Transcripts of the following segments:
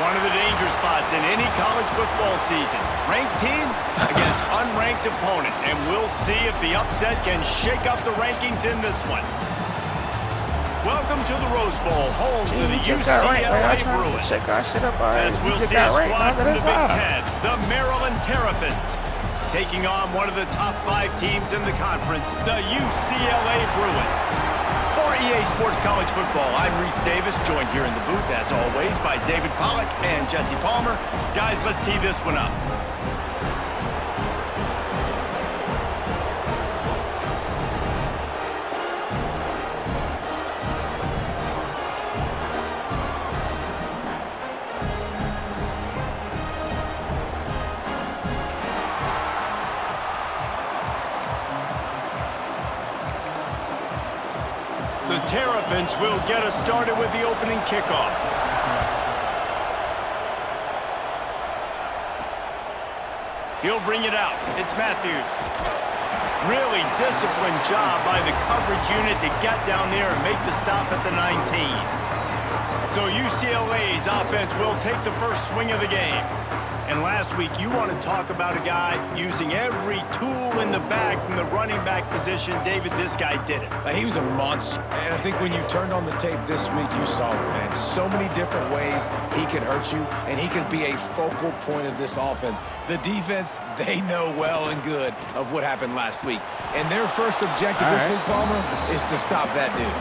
One of the danger spots in any college football season. Ranked team against unranked opponent. And we'll see if the upset can shake up the rankings in this one. Welcome to the Rose Bowl, home to the UCLA Bruins. As we'll see a squad from the Big Ten, the Maryland Terrapins, taking on one of the top 5 teams in the conference, the UCLA Bruins. For EA Sports College Football, I'm Reese Davis, joined here in the booth, as always, by David Pollack and Jesse Palmer. Guys, let's tee this one up. The Terrapins will get us started with the opening kickoff. He'll bring it out. It's Matthews. Really disciplined job by the coverage unit to get down there and make the stop at the 19. So UCLA's offense will take the first swing of the game. And last week, you want to talk about a guy using every tool in the bag from the running back position. David, this guy did it. He was a monster. And I think when you turned on the tape this week, you saw it, man. So many different ways he could hurt you, and he could be a focal point of this offense. The defense, they know well and good of what happened last week. And their first objective this week, Palmer, is to stop that dude.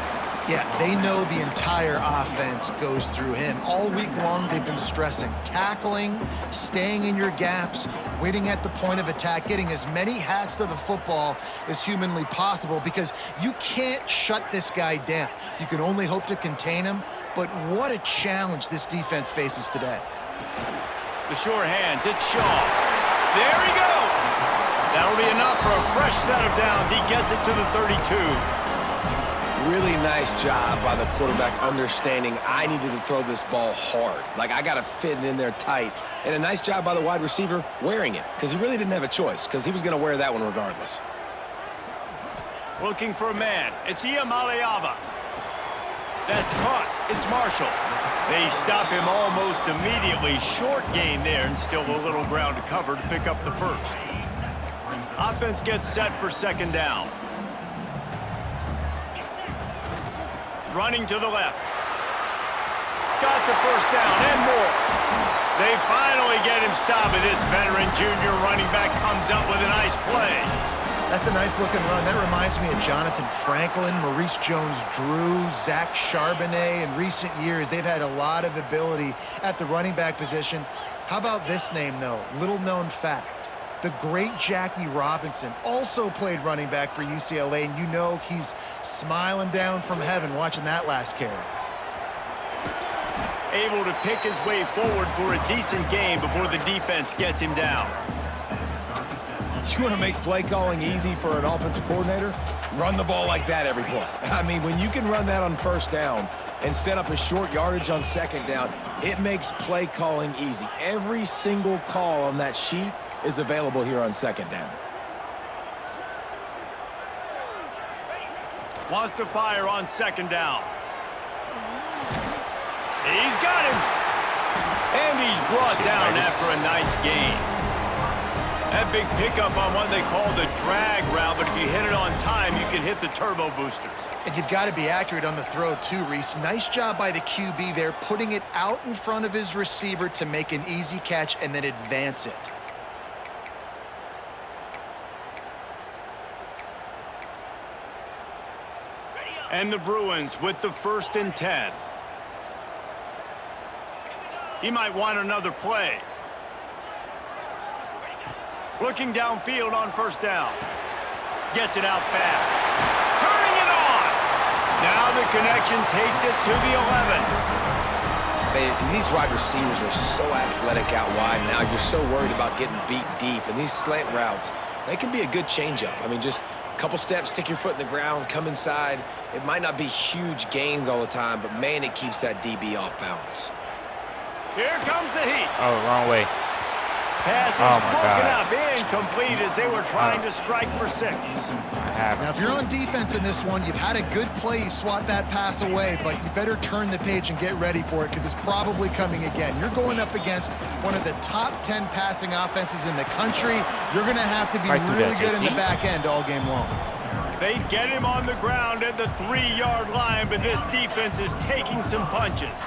Yeah, they know the entire offense goes through him. All week long, they've been stressing tackling, staying in your gaps, waiting at the point of attack, getting as many hats to the football as humanly possible, because you can't shut this guy down. You can only hope to contain him, but what a challenge this defense faces today. The sure hands, it's Shaw. There he goes. That'll be enough for a fresh set of downs. He gets it to the 32. Really nice job by the quarterback understanding I needed to throw this ball hard. Like, I got to fit it in there tight. And a nice job by the wide receiver wearing it, because he really didn't have a choice, because he was going to wear that one regardless. Looking for a man. It's Iamaleava. That's caught. It's Marshall. They stop him almost immediately. Short gain there, and still a little ground to cover to pick up the first. Offense gets set for second down. Running to the left. Got the first down and more. They finally get him stopped, and this veteran junior running back comes up with a nice play. That's a nice-looking run. That reminds me of Jonathan Franklin, Maurice Jones-Drew, Zach Charbonnet. In recent years, they've had a lot of ability at the running back position. How about this name, though? Little-known fact. The great Jackie Robinson also played running back for UCLA, and you know he's smiling down from heaven watching that last carry. Able to pick his way forward for a decent game before the defense gets him down. You want to make play calling easy for an offensive coordinator? Run the ball like that every play. I mean, when you can run that on first down and set up a short yardage on second down, it makes play calling easy. Every single call on that sheet is available here on second down. Wants to fire on second down. He's got him. And he's brought down after a nice gain. That big pickup on what they call the drag route, but if you hit it on time, you can hit the turbo boosters. And you've got to be accurate on the throw too, Reese. Nice job by the QB there, putting it out in front of his receiver to make an easy catch and then advance it. And the Bruins with the 1st and 10. He might want another play. Looking downfield on first down. Gets it out fast. Turning it on. Now the connection takes it to the 11. These wide receivers are so athletic out wide now. You're so worried about getting beat deep. And these slant routes, they can be a good changeup. I mean, just couple steps, stick your foot in the ground, come inside. It might not be huge gains all the time, but man, it keeps that DB off balance. Here comes the heat. Oh, wrong way. Pass is broken up, incomplete as they were trying to strike for 6. Now, if you're on defense in this one, you've had a good play, you swat that pass away, but you better turn the page and get ready for it because it's probably coming again. You're going up against one of the top 10 passing offenses in the country. You're going to have to be really good in the back end all game long. They get him on the ground at the 3-yard line, but this defense is taking some punches.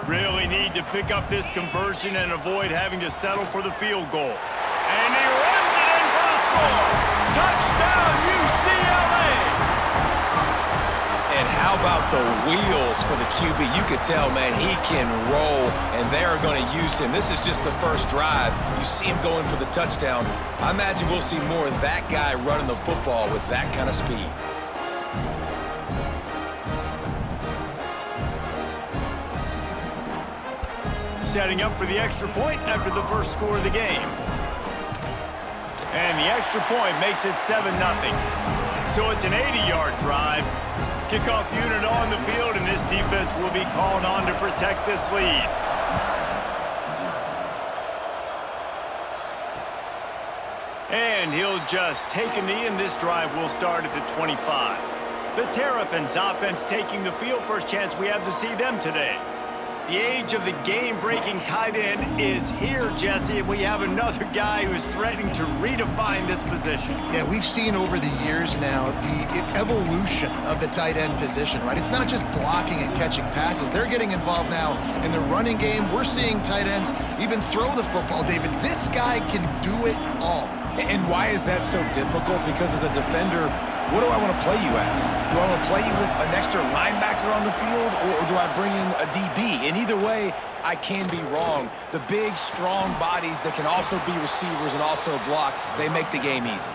Really need to pick up this conversion and avoid having to settle for the field goal. And he runs it in for the score. Touchdown, UCLA! And how about the wheels for the QB? You could tell, man, he can roll, and they're going to use him. This is just the first drive. You see him going for the touchdown. I imagine we'll see more of that guy running the football with that kind of speed. Setting up for the extra point after the first score of the game. And the extra point makes it 7-0. So it's an 80-yard drive. Kickoff unit on the field, and this defense will be called on to protect this lead. And he'll just take a knee, and this drive will start at the 25. The Terrapins offense taking the field. First chance we have to see them today. The age of the game-breaking tight end is here, Jesse, and we have another guy who's threatening to redefine this position. Yeah, we've seen over the years now the evolution of the tight end position, right? It's not just blocking and catching passes. They're getting involved now in the running game. We're seeing tight ends even throw the football, David. This guy can do it all. And why is that so difficult? Because as a defender, what do I want to play you as? Do I want to play you with an extra linebacker on the field, or do I bring in a DB? And either way, I can be wrong. The big, strong bodies that can also be receivers and also block, they make the game easy.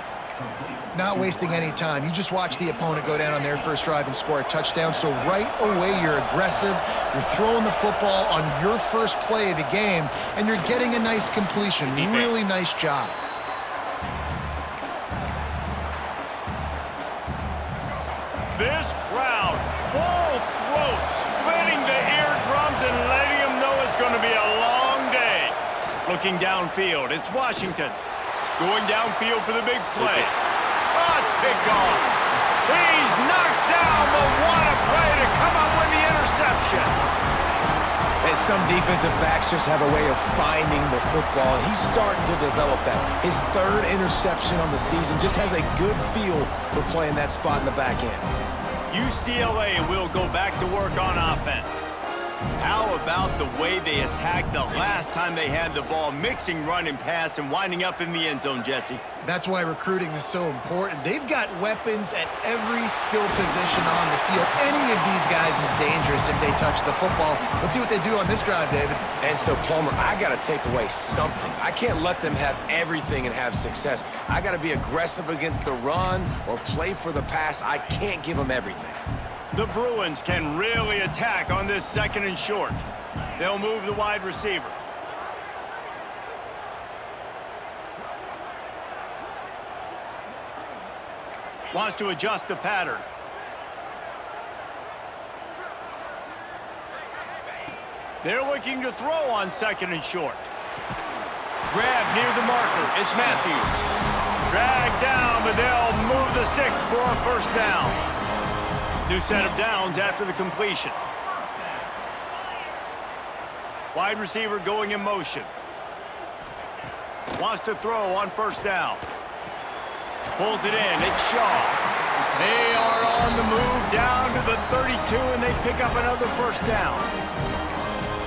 Not wasting any time. You just watch the opponent go down on their first drive and score a touchdown. So right away, you're aggressive. You're throwing the football on your first play of the game, and you're getting a nice completion. Really nice job. This crowd, full throat, splitting the eardrums and letting them know it's going to be a long day. Looking downfield, it's Washington. Going downfield for the big play. Oh, it's picked off. He's knocked down, but what a play to come up with the interception. And some defensive backs just have a way of finding the football, and he's starting to develop that. His 3rd interception on the season, just has a good feel for playing that spot in the back end. UCLA will go back to work on offense. How about the way they attacked the last time they had the ball, mixing run and pass and winding up in the end zone, Jesse? That's why recruiting is so important. They've got weapons at every skill position on the field. Any of these guys is dangerous if they touch the football. Let's see what they do on this drive, David. And so, Palmer, I got to take away something. I can't let them have everything and have success. I got to be aggressive against the run or play for the pass. I can't give them everything. The Bruins can really attack on this 2nd and short. They'll move the wide receiver. Wants to adjust the pattern. They're looking to throw on 2nd and short. Grab near the marker. It's Matthews. Dragged down, but they'll move the sticks for a first down. New set of downs after the completion. Wide receiver going in motion. Wants to throw on first down. Pulls it in. It's Shaw. They are on the move down to the 32, and they pick up another first down.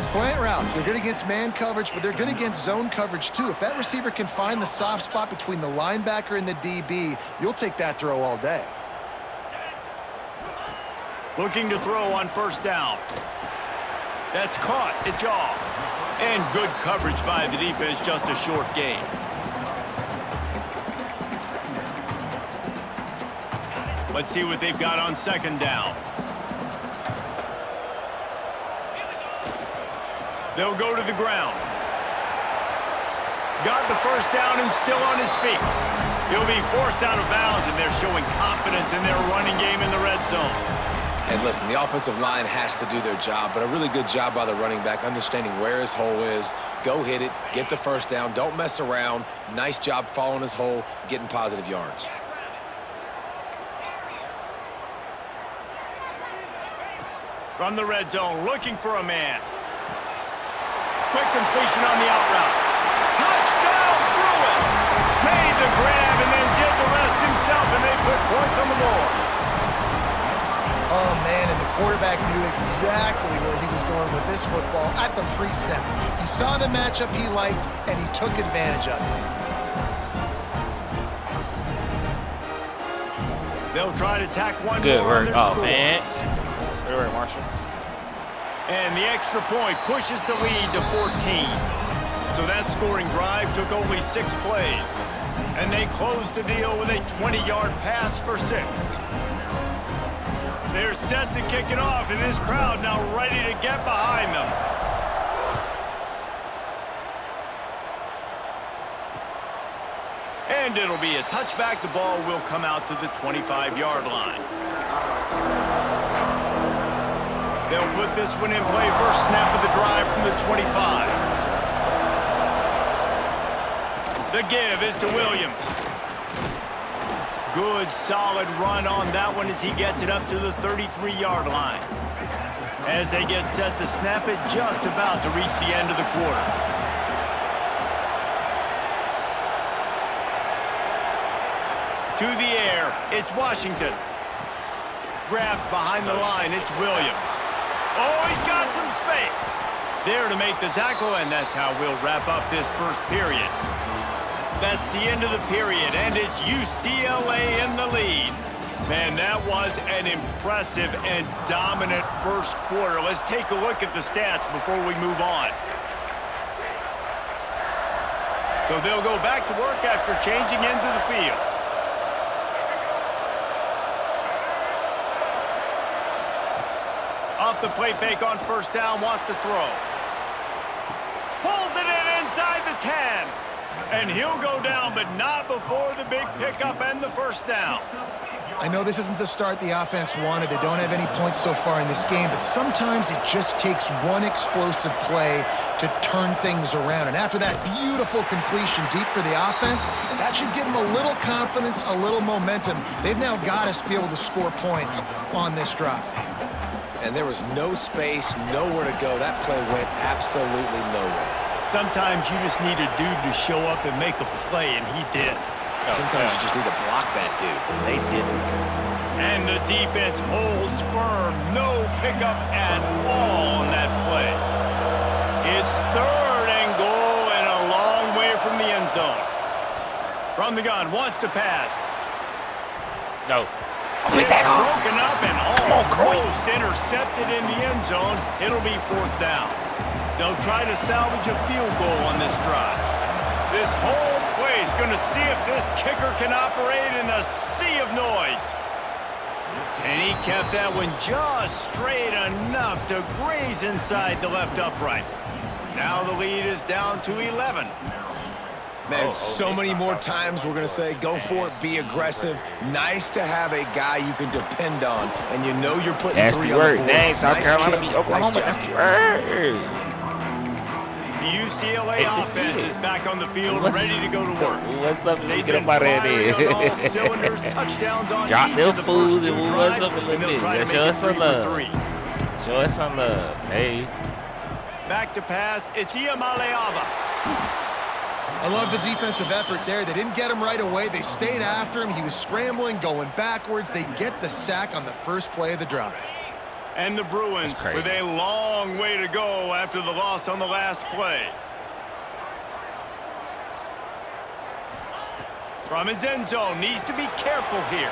Slant routes, they're good against man coverage, but they're good against zone coverage too. If that receiver can find the soft spot between the linebacker and the DB, you'll take that throw all day. Looking to throw on first down. That's caught. It's off. And good coverage by the defense, just a short gain. Let's see what they've got on 2nd down. They'll go to the ground. Got the first down and still on his feet. He'll be forced out of bounds, and they're showing confidence in their running game in the red zone. And listen, the offensive line has to do their job, but a really good job by the running back, understanding where his hole is. Go hit it, get the first down, don't mess around. Nice job following his hole, getting positive yards. From the red zone, looking for a man. Quick completion on the out route. Touchdown, Bruins! Made the grab and then did the rest himself, and they put points on the board. Oh, man, and the quarterback knew exactly where he was going with this football at the pre-snap. He saw the matchup he liked, and he took advantage of it. They'll try to tack one Good more on work, their score. offense. Good work, Marshall. And the extra point pushes the lead to 14. So that scoring drive took only 6 plays. And they closed the deal with a 20-yard pass for 6. They're set to kick it off, and this crowd now ready to get behind them. And it'll be a touchback. The ball will come out to the 25-yard line. They'll put this one in play. First snap of the drive from the 25. The give is to Williams. Good, solid run on that one as he gets it up to the 33-yard line. As they get set to snap it, just about to reach the end of the quarter. To the air, it's Washington. Grabbed behind the line, it's Williams. Oh, he's got some space. There to make the tackle, and that's how we'll wrap up this first period. That's the end of the period, and it's UCLA in the lead. Man, that was an impressive and dominant first quarter. Let's take a look at the stats before we move on. So they'll go back to work after changing into the field. Off the play fake on first down, wants to throw. Pulls it in inside the 10. And he'll go down, but not before the big pickup and the first down. I know this isn't the start the offense wanted. They don't have any points so far in this game, but sometimes it just takes one explosive play to turn things around. And after that beautiful completion deep for the offense, that should give them a little confidence, a little momentum. They've now got to be able to score points on this drive. And there was no space, nowhere to go. That play went absolutely nowhere. Sometimes you just need a dude to show up and make a play, and he did. Sometimes you just need to block that dude, and they didn't. And the defense holds firm. No pickup at all on that play. It's 3rd and goal and a long way from the end zone. From the gun, wants to pass. No. It's broken up and almost intercepted in the end zone. It'll be 4th down. They'll try to salvage a field goal on this drive. This whole place going to see if this kicker can operate in the sea of noise. And he kept that one just straight enough to graze inside the left upright. Now the lead is down to 11. Man, so many more times we're going to say, go for it, be aggressive. Nice to have a guy you can depend on, and you know you're putting Nasty 3 on the word. board. Dang, South Carolina beat Oklahoma. Nice job. Nasty word. The UCLA offense is back on the field, ready to go to work. What's up? They've Get been up out of firing on all there. cylinders, touchdowns on Drop each them of the first fools 2 and drives, what's up a and little they'll bit. try to Show make it us some 3 love. for 3. Show us some love. Hey. Back to pass, it's Iamaleava. I love the defensive effort there. They didn't get him right away. They stayed after him. He was scrambling, going backwards. They get the sack on the first play of the drive. And the Bruins with a long way to go after the loss on the last play. From his end zone, needs to be careful here.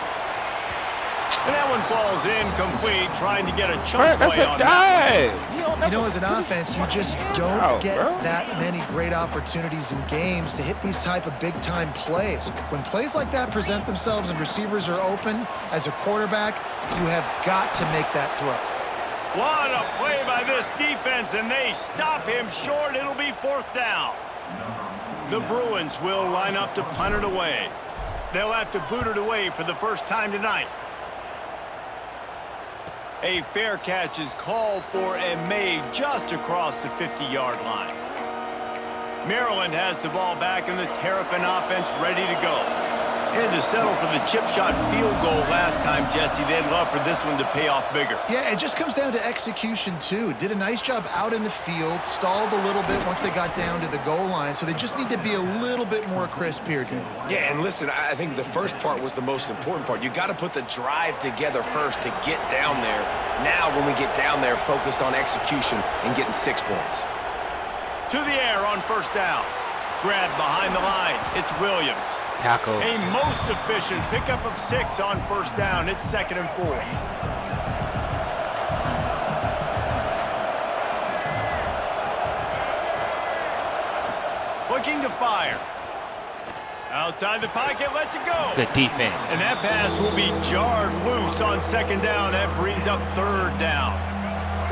And that one falls incomplete, trying to get a chunk That's play a on dive. You know, as an offense, you just don't get that many great opportunities in games to hit these type of big-time plays. When plays like that present themselves and receivers are open, as a quarterback, you have got to make that throw. What a play by this defense, and they stop him short. It'll be 4th down. The Bruins will line up to punt it away. They'll have to boot it away for the first time tonight. A fair catch is called for and made just across the 50-yard line. Maryland has the ball back and the Terrapin offense ready to go. They had to settle for the chip shot field goal last time, Jesse. They'd love for this one to pay off bigger. Yeah, it just comes down to execution, too. Did a nice job out in the field, stalled a little bit once they got down to the goal line, so they just need to be a little bit more crisp here, Dave. Yeah, and listen, I think the first part was the most important part. You got to put the drive together first to get down there. Now, when we get down there, focus on execution and getting 6 points. To the air on first down. Grab behind the line. It's Williams. Tackle. A most efficient pickup of 6 on first down. It's 2nd and 4. Looking to fire. Outside the pocket, lets it go. Good defense. And that pass will be jarred loose on 2nd down. That brings up 3rd down.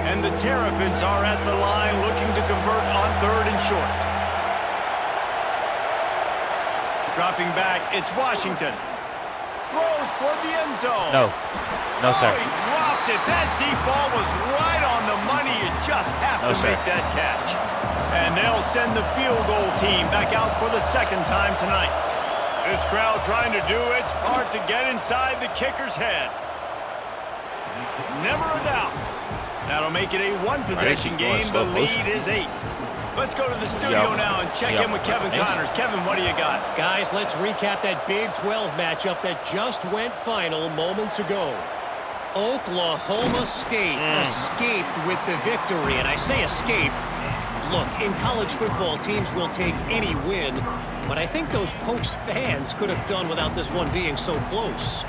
And the Terrapins are at the line looking to convert on 3rd and short. Dropping back, it's Washington. Throws toward the end zone. No, sir. Oh, he dropped it. That deep ball was right on the money. You just have to make that catch. And they'll send the field goal team back out for the 2nd time tonight. This crowd trying to do its part to get inside the kicker's head. Never a doubt. That'll make it a one-possession game. The lead is 8. Let's go to the studio now and check in with Kevin Connors. Kevin, what do you got? Guys, let's recap that Big 12 matchup that just went final moments ago. Oklahoma State escaped with the victory, and I say escaped. Look, in college football, teams will take any win, but I think those Pokes fans could have done without this one being so close.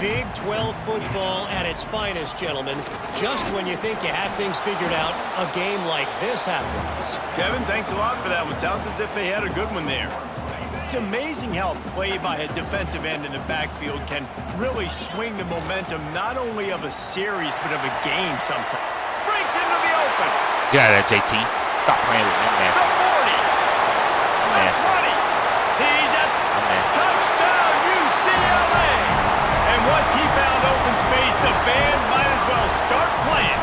Big 12 football at its finest, gentlemen. Just when you think you have things figured out, a game like this happens. Kevin, thanks a lot for that one. Sounds as if they had a good one there. It's amazing how play by a defensive end in the backfield can really swing the momentum not only of a series, but of a game sometimes. Breaks into the open. Get out of there, JT. Stop playing with me, man. The 40. The 20. He's at touchdown, UCLA. And once he found open space, the band might as well start playing.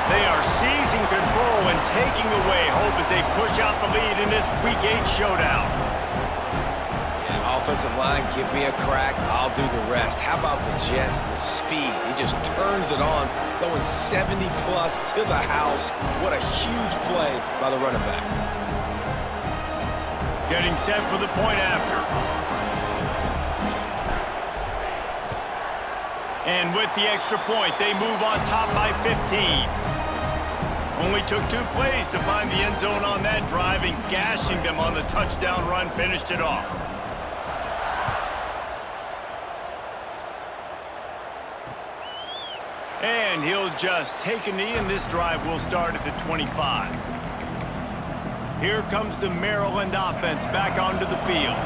They are seizing control and taking away hope as they push out the lead in this Week 8 showdown. Yeah, offensive line, give me a crack. I'll do the rest. How about the Jets? The speed. He just turns it on, going 70-plus to the house. What a huge play by the running back. Getting set for the point after. And with the extra point, they move on top by 15. Only took 2 plays to find the end zone on that drive, and gashing them on the touchdown run finished it off. And he'll just take a knee, and this drive will start at the 25. Here comes the Maryland offense back onto the field.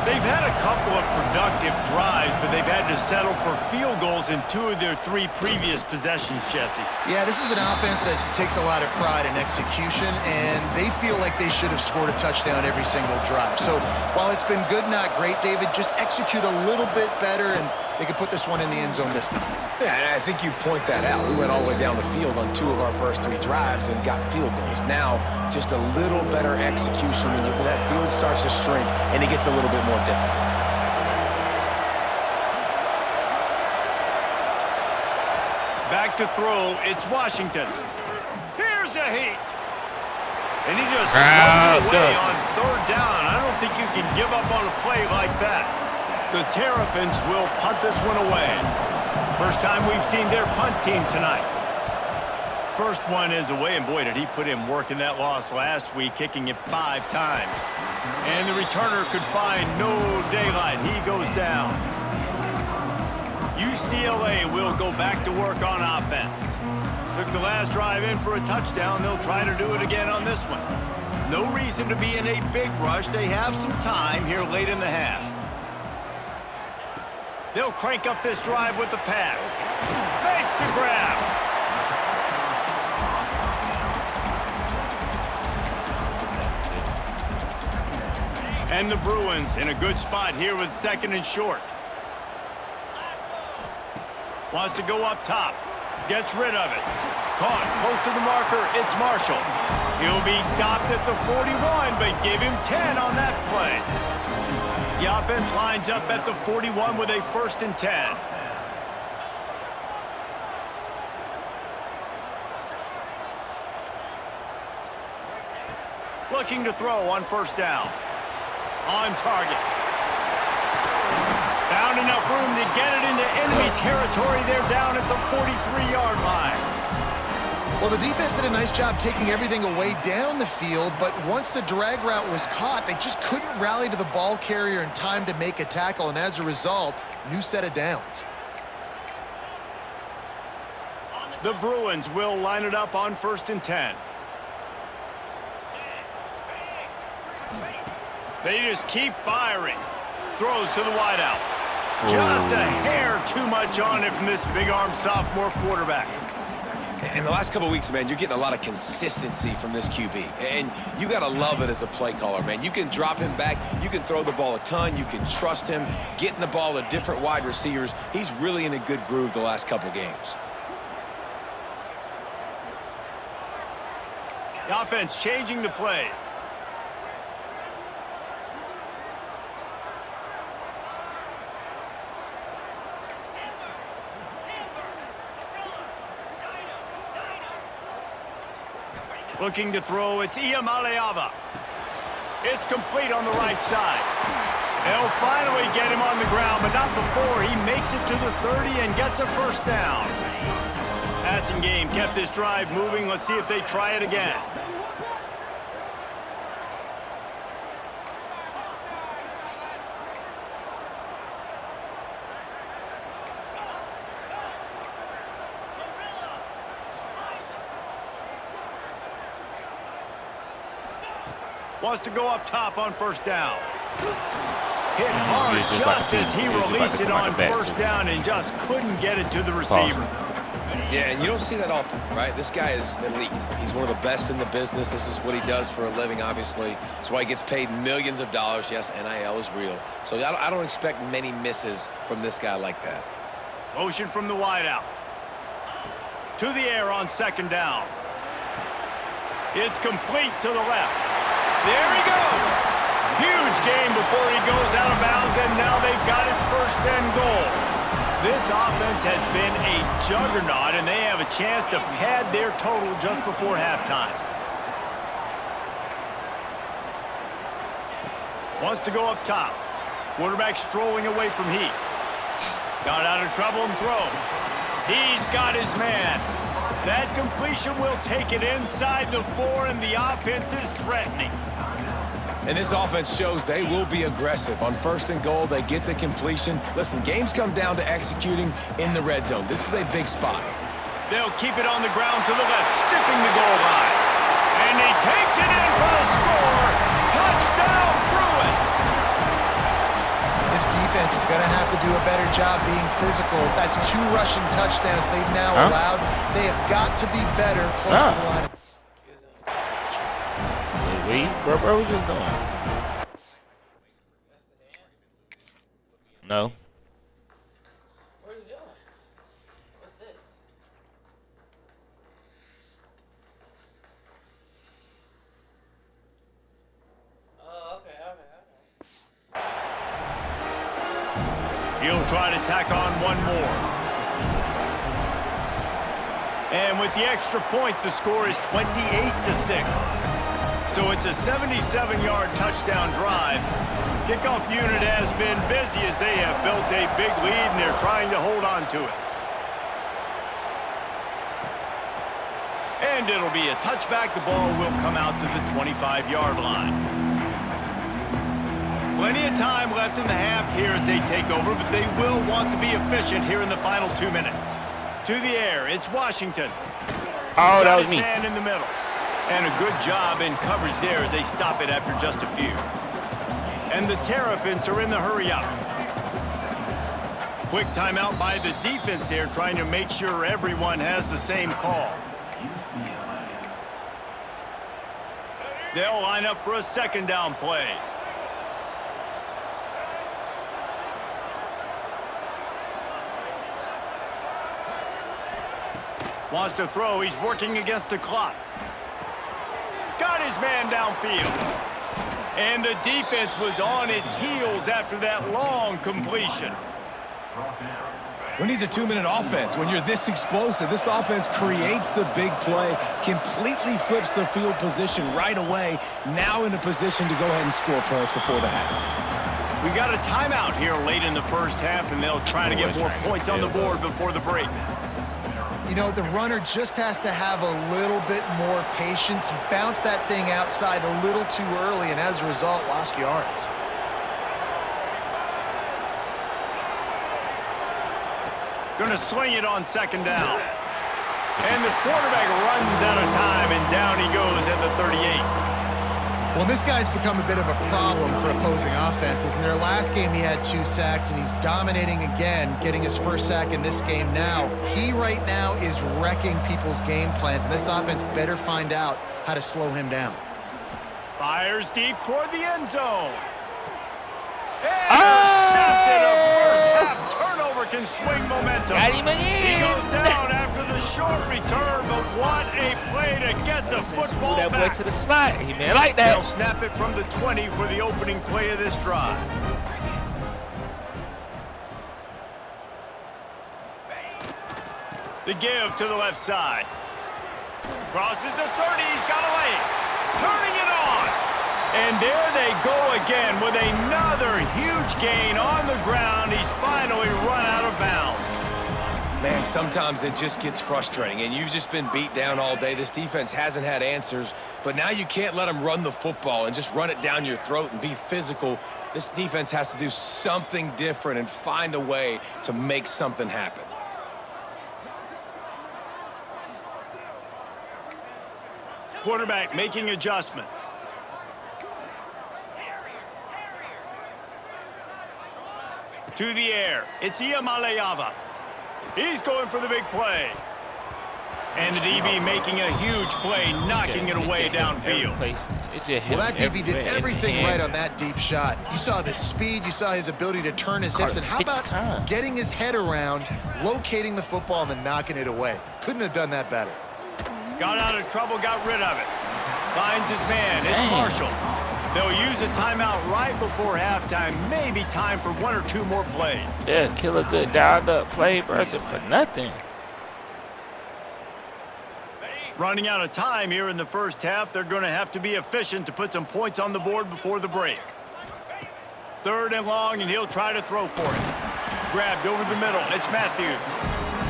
They've had a couple of productive drives, but they've had to settle for field goals in 2 of their 3 previous possessions, Jesse. Yeah, this is an offense that takes a lot of pride in execution, and they feel like they should have scored a touchdown every single drive. So while it's been good, not great, David, just execute a little bit better, and they could put this one in the end zone this time. Yeah, and I think you point that out. We went all the way down the field on 2 of our first 3 drives and got field goals. Now, just a little better execution when that field starts to shrink and it gets a little bit more difficult. Back to throw, it's Washington. Here's a heat. And he just throws it away on 3rd down. I don't think you can give up on a play like that. The Terrapins will punt this one away. First time we've seen their punt team tonight. First one is away, and boy, did he put in work in that loss last week, kicking it 5 times. And the returner could find no daylight. He goes down. UCLA will go back to work on offense. Took the last drive in for a touchdown. They'll try to do it again on this one. No reason to be in a big rush. They have some time here late in the half. They'll crank up this drive with the pass. Makes the grab. And the Bruins in a good spot here with 2nd and short. Wants to go up top. Gets rid of it. Caught close to the marker. It's Marshall. He'll be stopped at the 41, but give him 10 on that play. The offense lines up at the 41 with a 1st and 10. Looking to throw on 1st down. On target. Found enough room to get it into enemy territory. They're down at the 43-yard line. Well, the defense did a nice job taking everything away down the field, but once the drag route was caught, they just couldn't rally to the ball carrier in time to make a tackle, and as a result, new set of downs. The Bruins will line it up on 1st and 10. They just keep firing. Throws to the wideout. Just a hair too much on it from this big-armed sophomore quarterback. In the last couple of weeks, man, you're getting a lot of consistency from this QB. And you got to love it as a play caller, man. You can drop him back. You can throw the ball a ton. You can trust him, getting the ball to different wide receivers. He's really in a good groove the last couple games. The offense changing the play. Looking to throw, it's Iamaleava. It's complete on the right side. They'll finally get him on the ground, but not before he makes it to the 30 and gets a 1st down. Passing game kept this drive moving. Let's see if they try it again. Wants to go up top on 1st down. Hit hard just as he released it on 1st down and just couldn't get it to the receiver. Yeah, and you don't see that often, right? This guy is elite. He's one of the best in the business. This is what he does for a living, obviously. That's why he gets paid millions of dollars. Yes, NIL is real. So I don't expect many misses from this guy like that. Motion from the wideout. To the air on 2nd down. It's complete to the left. There he goes. Huge gain before he goes out of bounds, and now they've got it 1st and goal. This offense has been a juggernaut, and they have a chance to pad their total just before halftime. Wants to go up top. Quarterback strolling away from heat. Got out of trouble and throws. He's got his man. That completion will take it inside the 4, and the offense is threatening. And this offense shows they will be aggressive. On 1st and goal, they get the completion. Listen, games come down to executing in the red zone. This is a big spot. They'll keep it on the ground to the left, stiffing the goal line. And he takes it in for the score. Touchdown, Bruins! This defense is going to have to do a better job being physical. That's 2 rushing touchdowns they've now allowed. They have got to be better close to the line. What are we just doing? No. What are you doing? What's this? Oh, okay. He'll try to tack on one more. And with the extra point, the score is 28-6. So it's a 77-yard touchdown drive. Kickoff unit has been busy as they have built a big lead, and they're trying to hold on to it. And it'll be a touchback. The ball will come out to the 25-yard line. Plenty of time left in the half here as they take over, but they will want to be efficient here in the final 2 minutes. To the air, it's Washington. Oh, that was me. Man in the middle. And a good job in coverage there as they stop it after just a few. And the Terrapins are in the hurry-up. Quick timeout by the defense there, trying to make sure everyone has the same call. They'll line up for a 2nd down play. Wants to throw. He's working against the clock. Got his man downfield. And the defense was on its heels after that long completion. Who needs a 2-minute offense when you're this explosive? This offense creates the big play, completely flips the field position right away, now in a position to go ahead and score points before the half. We got a timeout here late in the first half, and they'll try to get more points on the board before the break. You know, the runner just has to have a little bit more patience. He bounced that thing outside a little too early, and as a result, lost yards. Gonna swing it on second down. And the quarterback runs out of time, and down he goes at the 38. Well, this guy's become a bit of a problem for opposing offenses. In their last game, he had 2 sacks, and he's dominating again, getting his first sack in this game now. He right now is wrecking people's game plans, and this offense better find out how to slow him down. Fires deep toward the end zone. Intercepted. A first half turnover can swing momentum. Got him He again. goes down after the short return, but what a play to get the football That boy back. to the slot. He man like They'll that. snap it from the 20 for the opening play of this drive. The give to the left side. Crosses the 30. He's got a lane. Turning it on. And there they go again with another huge gain on the ground. He's finally run out of bounds. Man, sometimes it just gets frustrating, and you've just been beat down all day. This defense hasn't had answers, but now you can't let them run the football and just run it down your throat and be physical. This defense has to do something different and find a way to make something happen. Quarterback making adjustments. To the air. It's Iamaleava. He's going for the big play. And the DB making a huge play, knocking it away downfield. Well, that DB did everything right on that deep shot. You saw the speed, you saw his ability to turn his hips, and how about getting his head around, locating the football, and then knocking it away? Couldn't have done that better. Got out of trouble, got rid of it. Finds his man. It's Marshall. They'll use a timeout right before halftime. Maybe time for 1 or 2 more plays. Yeah, kill a good dialed up play version for nothing. Running out of time here in the first half. They're going to have to be efficient to put some points on the board before the break. 3rd and long, and he'll try to throw for it. Grabbed over the middle. It's Matthews.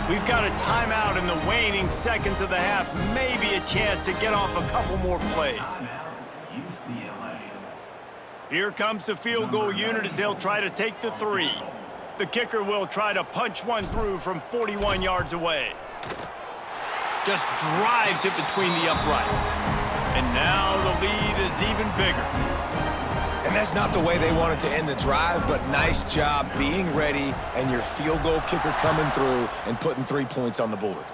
We've got a timeout in the waning seconds of the half. Maybe a chance to get off a couple more plays. Here comes the field goal unit as they'll try to take the 3. The kicker will try to punch one through from 41 yards away. Just drives it between the uprights. And now the lead is even bigger. And that's not the way they wanted to end the drive, but nice job being ready and your field goal kicker coming through and putting 3 points on the board.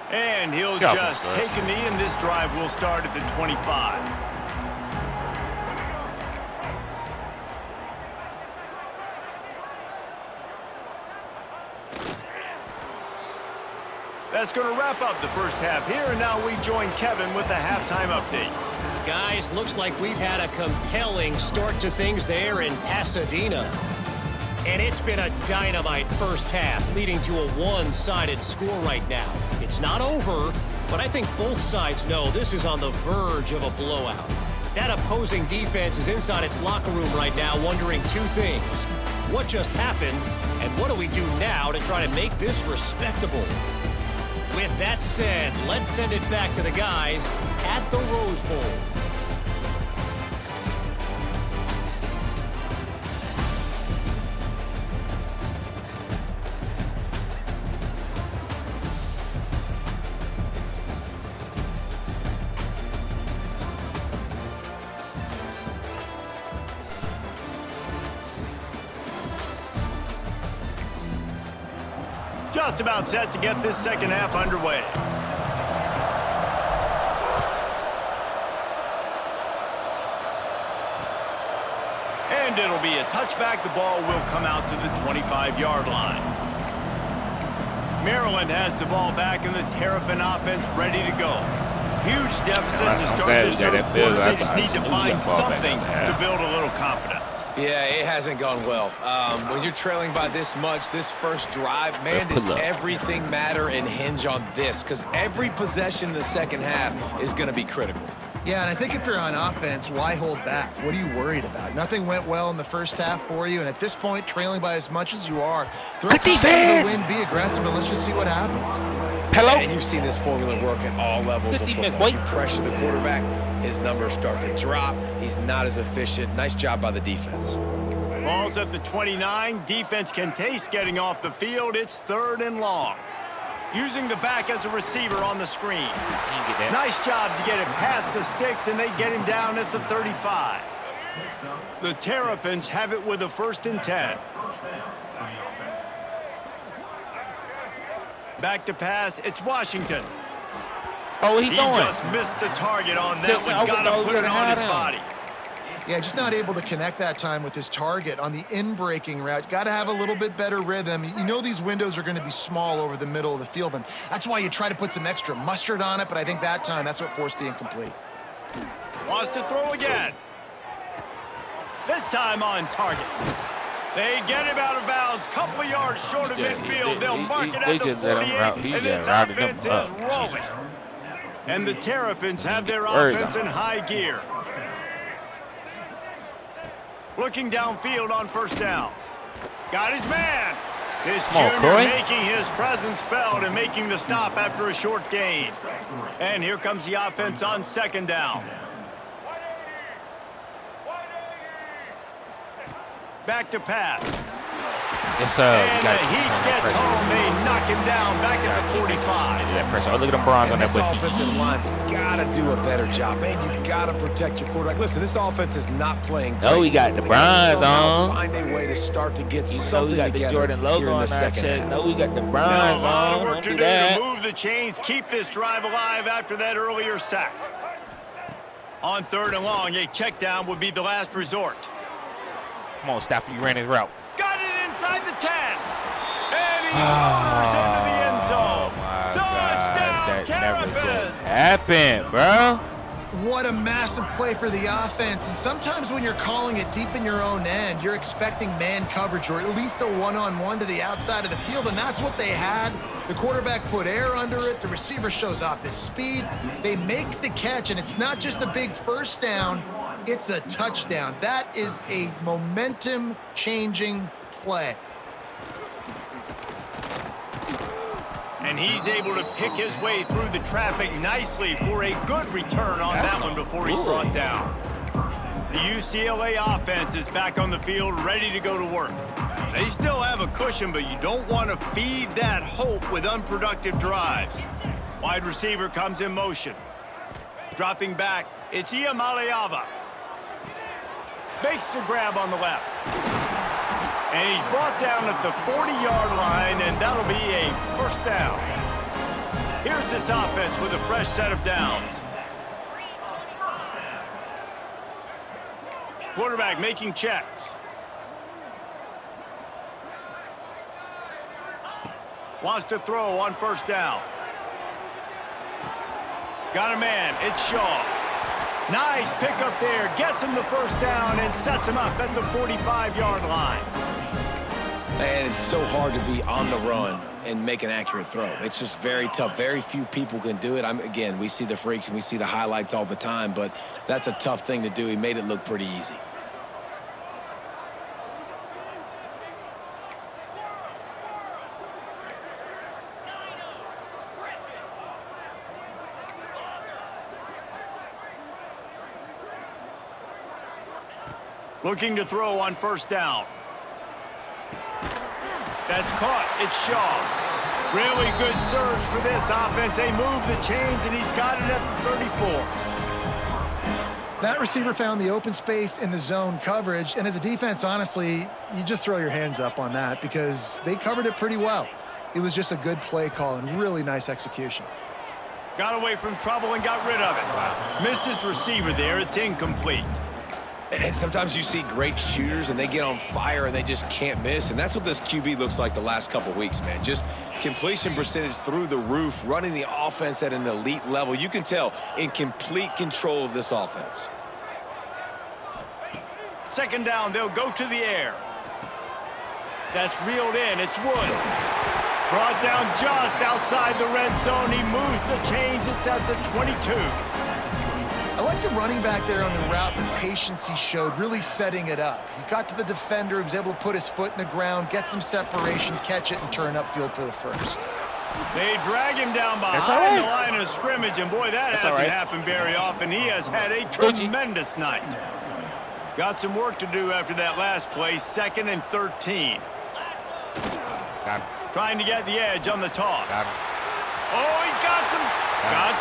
And he'll just take a knee, and this drive will start at the 25. That's going to wrap up the first half here, and now we join Kevin with the halftime update. Guys, looks like we've had a compelling start to things there in Pasadena. And it's been a dynamite first half, leading to a one-sided score right now. It's not over, but I think both sides know this is on the verge of a blowout. That opposing defense is inside its locker room right now wondering 2 things. What just happened, and what do we do now to try to make this respectable? With that said, let's send it back to the guys at the Rose Bowl. Just about set to get this second half underway. And it'll be a touchback. The ball will come out to the 25-yard line. Maryland has the ball back and the Terrapin offense ready to go. Huge deficit to start this third quarter. They just need to find something to build a little confidence. Yeah, it hasn't gone well. When you're trailing by this much, this first drive, man, does everything matter and hinge on this? Because every possession in the second half is going to be critical. Yeah, and I think if you're on offense, why hold back? What are you worried about? Nothing went well in the first half for you, and at this point, trailing by as much as you are, throw defense! Win, be aggressive, and let's just see what happens. Hello? And you've seen this formula work at all levels of football. You pressure the quarterback, his numbers start to drop. He's not as efficient. Nice job by the defense. Ball's at the 29. Defense can taste getting off the field. It's 3rd and long. Using the back as a receiver on the screen. Nice job to get it past the sticks, and they get him down at the 35. The Terrapins have it with a 1st and 10. Back to pass, it's Washington. Oh, he just missed the target on that one. Got to put it on his body. Yeah, just not able to connect that time with his target on the in-breaking route. Got to have a little bit better rhythm. You know these windows are going to be small over the middle of the field, and that's why you try to put some extra mustard on it, but I think that time, that's what forced the incomplete. Wants to throw again. This time on target. They get him out of bounds, couple of yards short of midfield. They'll mark it at the 48, and this offense is rolling. And the Terrapins have their offense in high gear. Looking downfield on 1st down. Got his man. This junior making his presence felt and making the stop after a short gain. And here comes the offense on 2nd down. Back to pass. Yes, sir. And the Heat gets home. They knock him down back at the 45. That pressure. Oh, look at them Bronze on that. This offensive line's got to do a better job. Man, you got to protect your quarterback. Listen, this offense is not playing great. Oh, we got the Bronze on. Find a way to start to get something we got the Jordan logo on our chest. No, we got the Bronze on. A lot of work to do to move the chains, keep this drive alive after that earlier sack. On 3rd and long, a check down would be the last resort. Come on, Stafford, you ran his route. Got it inside the 10. And he wanders into the end zone. Touchdown, Terrapins. Happened, bro. What a massive play for the offense. And sometimes when you're calling it deep in your own end, you're expecting man coverage or at least a one-on-one to the outside of the field, and that's what they had. The quarterback put air under it. The receiver shows off his speed. They make the catch, and it's not just a big 1st down. It's a touchdown. That is a momentum-changing play. And he's able to pick his way through the traffic nicely for a good return on that one before he's brought down. The UCLA offense is back on the field, ready to go to work. They still have a cushion, but you don't want to feed that hope with unproductive drives. Wide receiver comes in motion. Dropping back, it's Iamaleava. Makes the grab on the left. And he's brought down at the 40-yard line, and that'll be a 1st down. Here's this offense with a fresh set of downs. Quarterback making checks. Wants to throw on 1st down. Got a man. It's Shaw. Nice pickup there. Gets him the 1st down and sets him up at the 45-yard line. Man, it's so hard to be on the run and make an accurate throw. It's just very tough. Very few people can do it. Again, we see the freaks and we see the highlights all the time, but that's a tough thing to do. He made it look pretty easy. Looking to throw on 1st down. That's caught. It's Shaw. Really good surge for this offense. They move the chains, and he's got it at the 34. That receiver found the open space in the zone coverage, and as a defense, honestly, you just throw your hands up on that because they covered it pretty well. It was just a good play call and really nice execution. Got away from trouble and got rid of it. Wow. Missed his receiver there. It's incomplete. And sometimes you see great shooters, and they get on fire, and they just can't miss. And that's what this QB looks like the last couple weeks, man. Just completion percentage through the roof, running the offense at an elite level. You can tell in complete control of this offense. Second down, they'll go to the air. That's reeled in. It's Woods. Brought down just outside the red zone. He moves the chains. It's at the 22. I like the running back there on the route, the patience he showed, really setting it up. He got to the defender, he was able to put his foot in the ground, get some separation, catch it, and turn upfield for the first. They drag him down behind the line of scrimmage, and boy, that hasn't happened very often. He has had a tremendous night. Got some work to do after that last play, 2nd and 13. Trying to get the edge on the toss. Oh, he's got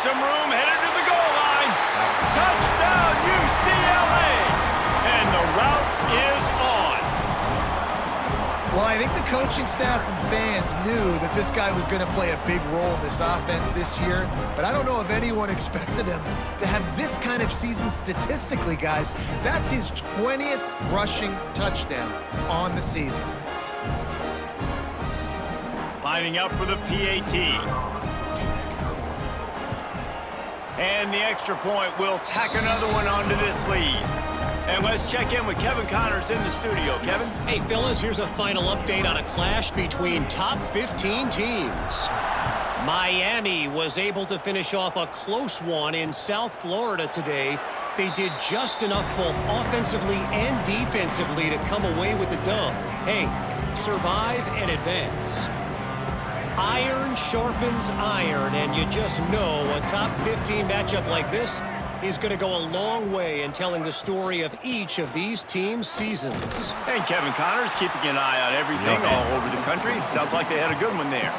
some room, headed to the goal line. Touchdown, UCLA! And the route is on. Well, I think the coaching staff and fans knew that this guy was going to play a big role in this offense this year, but I don't know if anyone expected him to have this kind of season statistically, guys. That's his 20th rushing touchdown on the season. Lining up for the PAT. And the extra point will tack another one onto this lead. And let's check in with Kevin Connors in the studio. Kevin? Hey, fellas, here's a final update on a clash between top 15 teams. Miami was able to finish off a close one in South Florida today. They did just enough both offensively and defensively to come away with the dub. Hey, survive and advance. Iron sharpens iron, and you just know a top 15 matchup like this is going to go a long way in telling the story of each of these teams' seasons. And Kevin Connors keeping an eye on everything all over the country. Sounds like they had a good one there.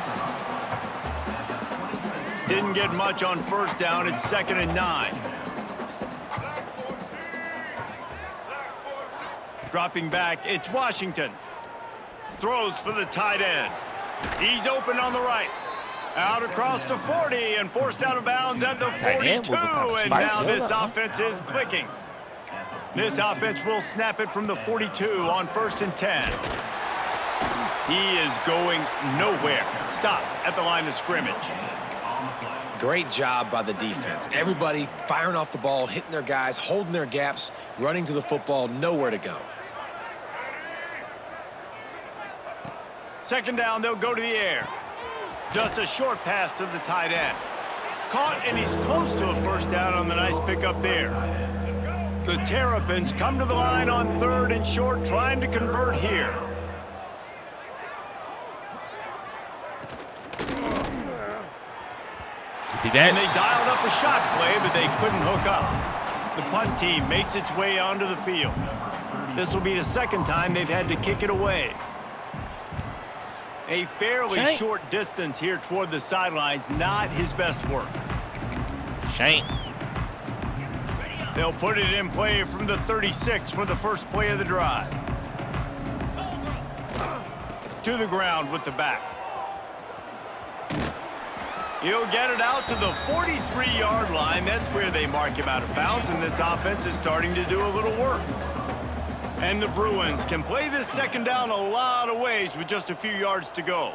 Didn't get much on first down. It's 2nd and 9. Dropping back, it's Washington. Throws for the tight end. He's open on the right. Out across the 40 and forced out of bounds at the 42. And now this offense is clicking. This offense will snap it from the 42 on 1st and 10. He is going nowhere. Stop at the line of scrimmage. Great job by the defense. Everybody firing off the ball, hitting their guys, holding their gaps, running to the football, nowhere to go. 2nd down, they'll go to the air. Just a short pass to the tight end. Caught, and he's close to a 1st down on the nice pickup there. The Terrapins come to the line on 3rd and short, trying to convert here. And they dialed up a shot play, but they couldn't hook up. The punt team makes its way onto the field. This will be the 2nd time they've had to kick it away. A fairly short distance here toward the sidelines, not his best work. They'll put it in play from the 36 for the first play of the drive. To the ground with the back. He'll get it out to the 43-yard line. That's where they mark him out of bounds, and this offense is starting to do a little work. And the Bruins can play this 2nd down a lot of ways with just a few yards to go.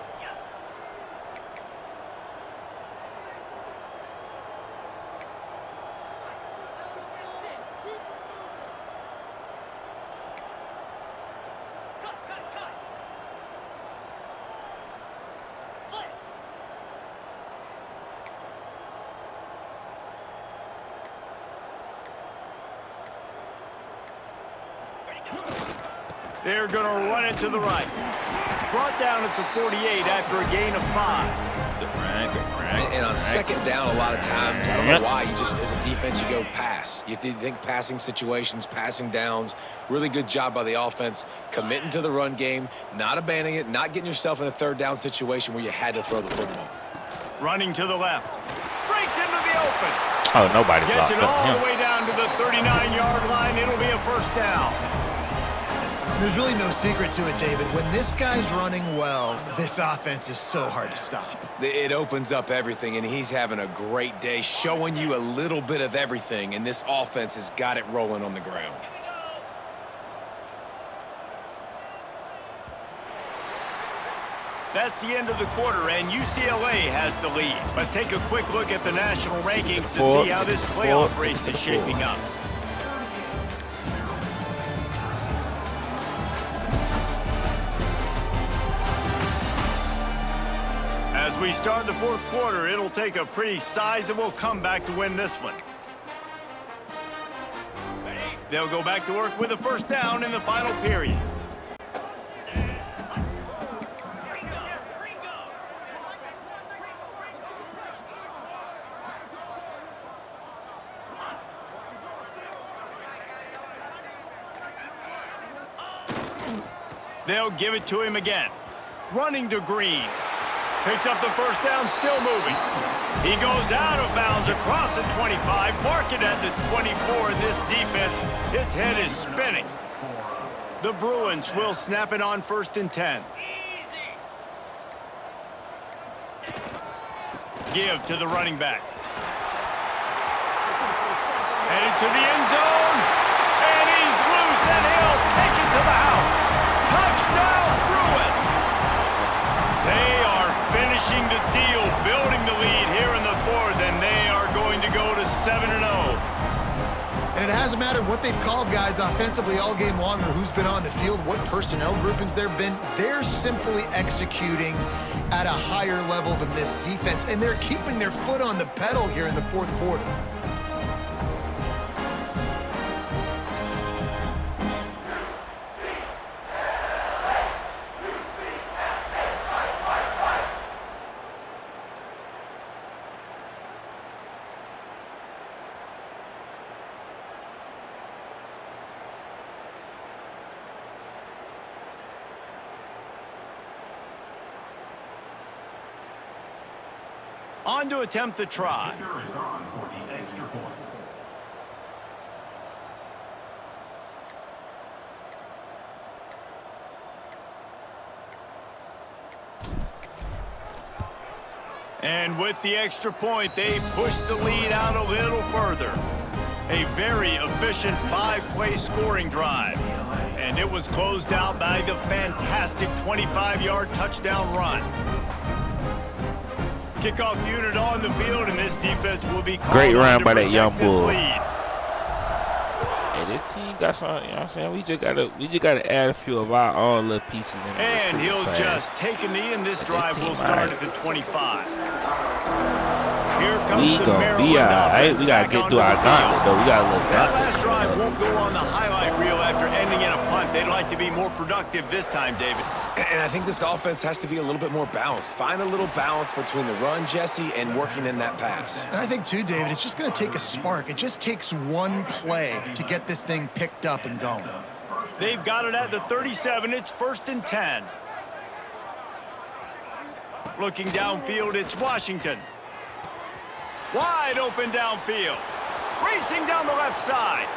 They're going to run it to the right. Brought down at the 48 after a gain of 5. Good right. And on 2nd down, a lot of times, I don't know why, you just, as a defense, you go pass. You think passing situations, passing downs. Really good job by the offense, committing to the run game, not abandoning it, not getting yourself in a 3rd down situation where you had to throw the football. Running to the left. Breaks into the open. Oh, nobody gets it all the way down to the 39-yard line. It'll be a 1st down. There's really no secret to it, David. When this guy's running well, this offense is so hard to stop. It opens up everything, and he's having a great day, showing you a little bit of everything, and this offense has got it rolling on the ground. That's the end of the quarter, and UCLA has the lead. Let's take a quick look at the national rankings to see how this playoff race is shaping up. As we start the fourth quarter, it'll take a pretty sizable comeback to win this one. They'll go back to work with a first down in the final period. They'll give it to him again. Running to Green. Picks up the first down, still moving. He goes out of bounds across the 25, mark it at the 24, and this defense, its head is spinning. The Bruins will snap it on 1st and 10. Give to the running back. Headed to the end zone, and he's loose, and he'll take it to the house. Touchdown, Bruins! They are finishing the deal, building the lead here in the fourth, and they are going to go to 7-0. And it hasn't mattered what they've called guys offensively all game long or who's been on the field, what personnel groupings there have been. They're simply executing at a higher level than this defense, and they're keeping their foot on the pedal here in the fourth quarter. On to attempt the try. And with the extra point, they push the lead out a little further. A very efficient 5-play scoring drive. And it was closed out by the fantastic 25-yard touchdown run. Kickoff unit on the field, and this defense will be great run by that young bull. Hey, this team got some, you know what I'm saying? We just gotta add a few of our own little pieces in there. And he'll just take a knee, and this drive will start at the 25. Here comes the Maryland offense. We gotta get through our gauntlet, though. We gotta look that back. last drive won't go on the highlight reel after ending in a punt. They'd like to be more productive this time, David. And I think this offense has to be a little bit more balanced. Find a little balance between the run, Jesse, and working in that pass. And I think, too, David, it's just going to take a spark. It just takes one play to get this thing picked up and going. They've got it at the 37. It's 1st and 10. Looking downfield, it's Washington. Wide open downfield. Racing down the left side.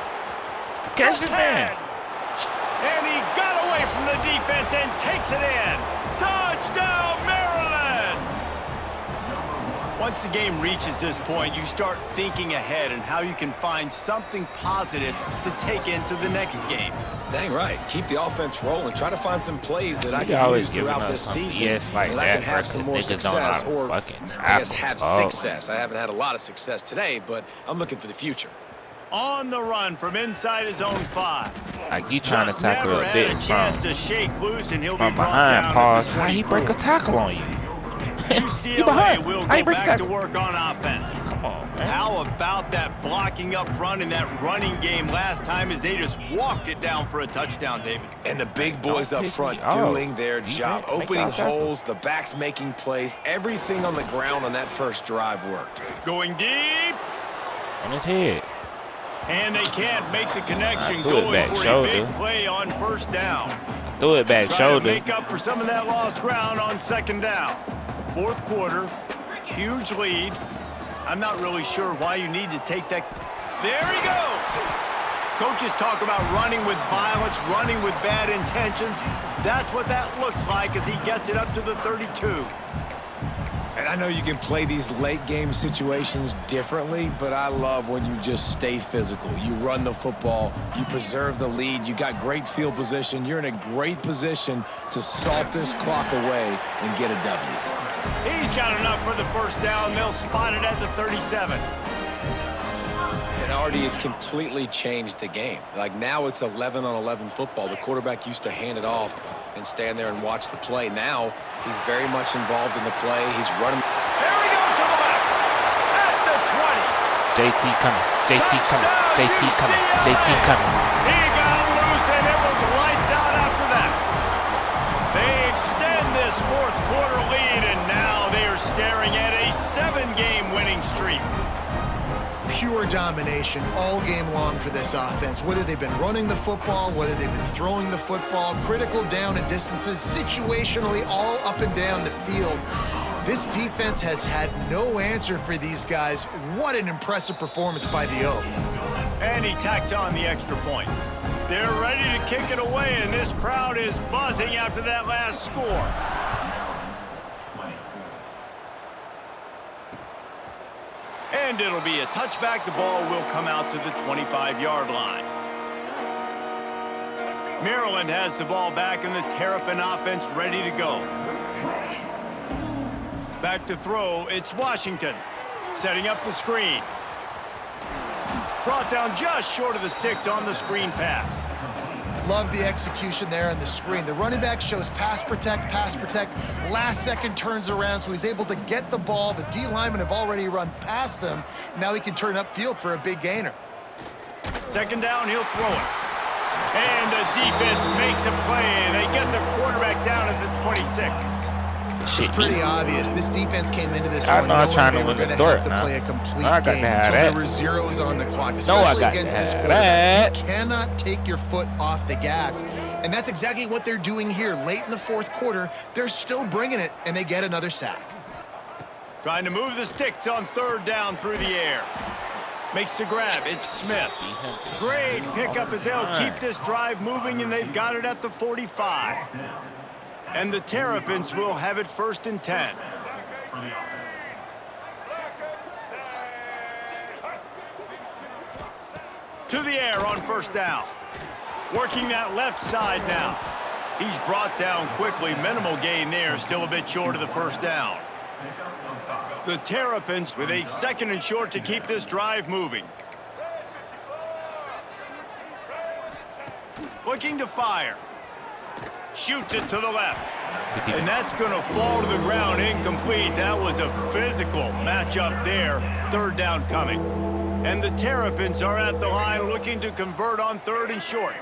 Catch it, man. And he got away from the defense and takes it in. Touchdown, Maryland! Once the game reaches this point, you start thinking ahead and how you can find something positive to take into the next game. Dang right. Keep the offense rolling. Try to find some plays that I can use throughout this season. Yes, like that I can have some more success, or I guess have success. I haven't had a lot of success today, but I'm looking for the future. On the run from inside his own 5. Like you trying to tackle a bit to shake loose, and he'll from be behind. Pause. How he break a tackle on you? UCLA will go back to work on offense. Come on, man. How about that blocking up front and that running game last time as they just walked it down for a touchdown, David? And the big boys up front doing their job, opening holes, the backs making plays. Everything on the ground on that first drive worked. Going deep. On his head. And they can't make the connection, going for a big play on first down. Threw it back shoulder. To make up for some of that lost ground on second down. Fourth quarter, huge lead. I'm not really sure why you need to take that. There he goes. Coaches talk about running with violence, running with bad intentions. That's what that looks like as he gets it up to the 32. And I know you can play these late game situations differently, but I love when you just stay physical. You run the football, you preserve the lead, you got great field position. You're in a great position to salt this clock away and get a W. He's got enough for the first down. They'll spot it at the 37. And already it's completely changed the game. Like now it's 11-on-11 football. The quarterback used to hand it off and stand there and watch the play. Now he's very much involved in the play. He's running. There he goes to the left. At the 20. JT coming. JT coming. JT coming. JT coming. He got loose, and it was lights out after that. They extend this fourth quarter lead, and now they are staring at a 7-game winning streak. Pure domination all game long for this offense. Whether they've been running the football, whether they've been throwing the football, critical down and distances, situationally all up and down the field. This defense has had no answer for these guys. What an impressive performance by the Oak. And he tacks on the extra point. They're ready to kick it away, and this crowd is buzzing after that last score. And it'll be a touchback. The ball will come out to the 25-yard line. Maryland has the ball back, and the Terrapin offense ready to go. Back to throw, it's Washington. Setting up the screen. Brought down just short of the sticks on the screen pass. Love the execution there on the screen. The running back shows pass protect, last second turns around, so he's able to get the ball. The D linemen have already run past him. Now he can turn upfield for a big gainer. Second down, he'll throw it. And the defense makes a play, and they get the quarterback down at the 26. It's pretty obvious. This defense came into this I one know I'm knowing trying they to were win the going to have third to play a now. complete I got to game have until that. there were zeros on the clock, No, I especially got against to this have quarterback. that. You cannot take your foot off the gas. And that's exactly what they're doing here. Late in the fourth quarter, they're still bringing it, and they get another sack. Trying to move the sticks on third down through the air. Makes the grab. It's Smith. Great pickup as they'll keep this drive moving, and they've got it at the 45. And the Terrapins will have it 1st and 10. To the air on first down. Working that left side now. He's brought down quickly. Minimal gain there. Still a bit short of the first down. The Terrapins with a 2nd and short to keep this drive moving. Looking to fire. Shoots it to the left. And that's going to fall to the ground incomplete. That was a physical matchup there. 3rd down coming. And the Terrapins are at the line looking to convert on 3rd and short.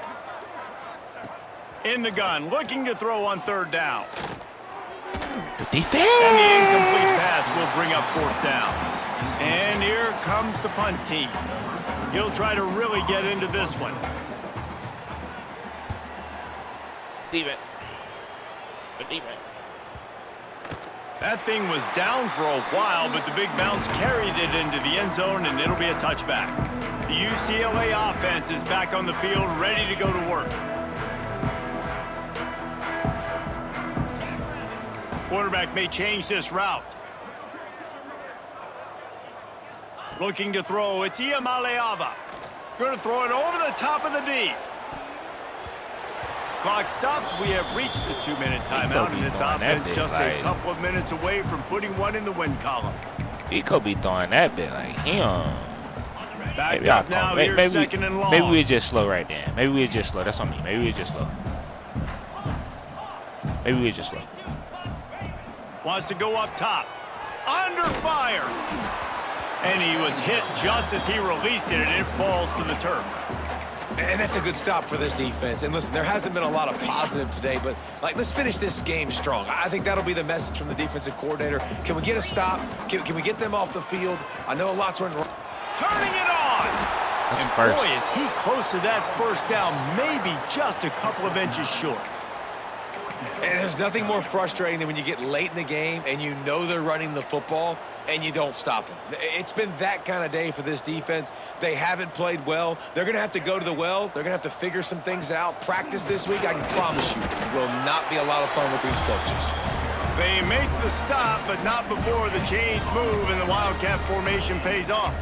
In the gun, looking to throw on 3rd down. The defense. And the incomplete pass will bring up 4th down. And here comes the punt team. He'll try to really get into this one. Defense. That thing was down for a while, but the big bounce carried it into the end zone, and it'll be a touchback. The UCLA offense is back on the field, ready to go to work. Quarterback may change this route. Looking to throw, it's Iamaleava. Going to throw it over the top of the D. Clock stops. We have reached the 2-minute timeout, and this offense just a couple of minutes away from putting one in the win column. He could be throwing that bit like him. Back up now, here's 2nd and long. Maybe we're just slow right there. Maybe we're just slow. That's on me. Maybe we're just slow. Maybe we're just slow. Wants to go up top. Under fire. And he was hit just as he released it, and it falls to the turf. And that's a good stop for this defense. And listen, there hasn't been a lot of positive today, but let's finish this game strong. I think that'll be the message from the defensive coordinator. Can we get a stop? Can we get them off the field? I know lots went wrong. Turning it on. That's And first. boy, is he close to that first down, maybe just a couple of inches short. And there's nothing more frustrating than when you get late in the game and you know they're running the football and you don't stop them. It's been that kind of day for this defense. They haven't played well. They're going to have to go to the well. They're going to have to figure some things out. Practice this week, I can promise you, will not be a lot of fun with these coaches. They make the stop, but not before the chains move and the Wildcat formation pays off.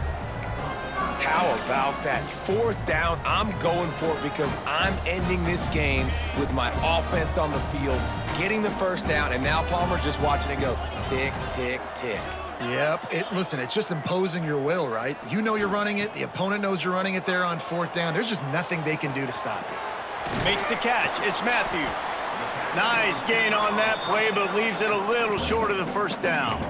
How about that? 4th down, I'm going for it because I'm ending this game with my offense on the field, getting the 1st down, and now Palmer just watching it go tick, tick, tick. Yep. Listen, it's just imposing your will, right? You know you're running it. The opponent knows you're running it there on 4th down. There's just nothing they can do to stop it. Makes the catch. It's Matthews. Nice gain on that play, but leaves it a little short of the 1st down.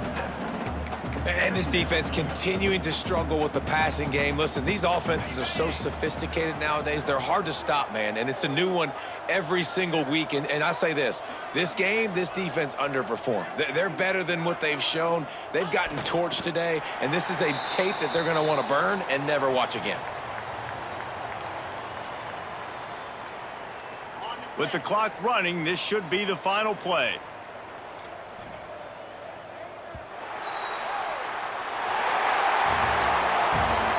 And this defense continuing to struggle with the passing game. Listen, these offenses are so sophisticated nowadays. They're hard to stop, man, and it's a new one every single week. And I say this game, this defense underperformed. They're better than what they've shown. They've gotten torched today, and this is a tape that they're going to want to burn and never watch again. With the clock running, this should be the final play.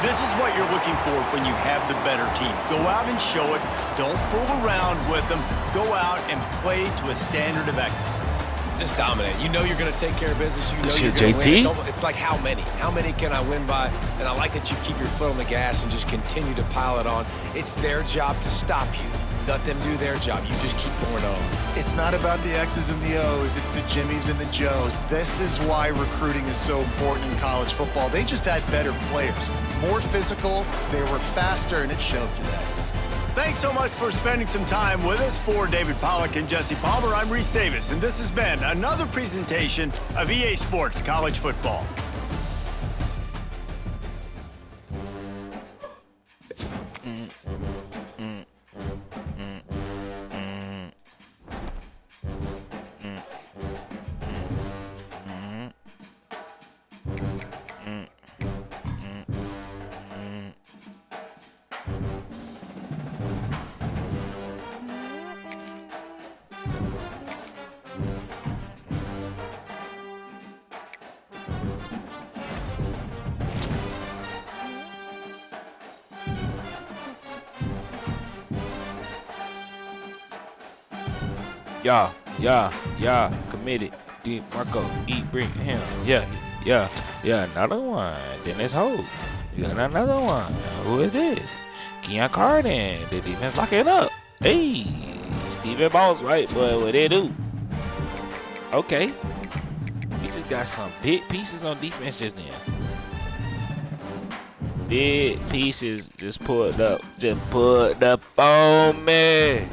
This is what you're looking for when you have the better team. Go out and show it. Don't fool around with them. Go out and play to a standard of excellence. Just dominate. You know you're going to take care of business. You know This you're shit, going to win. JT? It's like how many? How many can I win by? And I like that you keep your foot on the gas and just continue to pile it on. It's their job to stop you. Let them do their job. You just keep going on. It's not about the X's and the O's. It's the Jimmies and the Joes. This is why recruiting is so important in college football. They just had better players, more physical, they were faster, and it showed today. Thanks so much for spending some time with us. For David Pollack and Jesse Palmer, I'm Reese Davis, and this has been another presentation of EA Sports College Football. Yeah, committed. D. Marco, Ibrahim. Yeah, another one. Dennis Hope. You got another one. Who is this? Keon Carden. The defense locking up. Hey, Steven Boss, right? Boy, what they do? Okay. We just got some big pieces on defense just then. Big pieces just pulled up on me.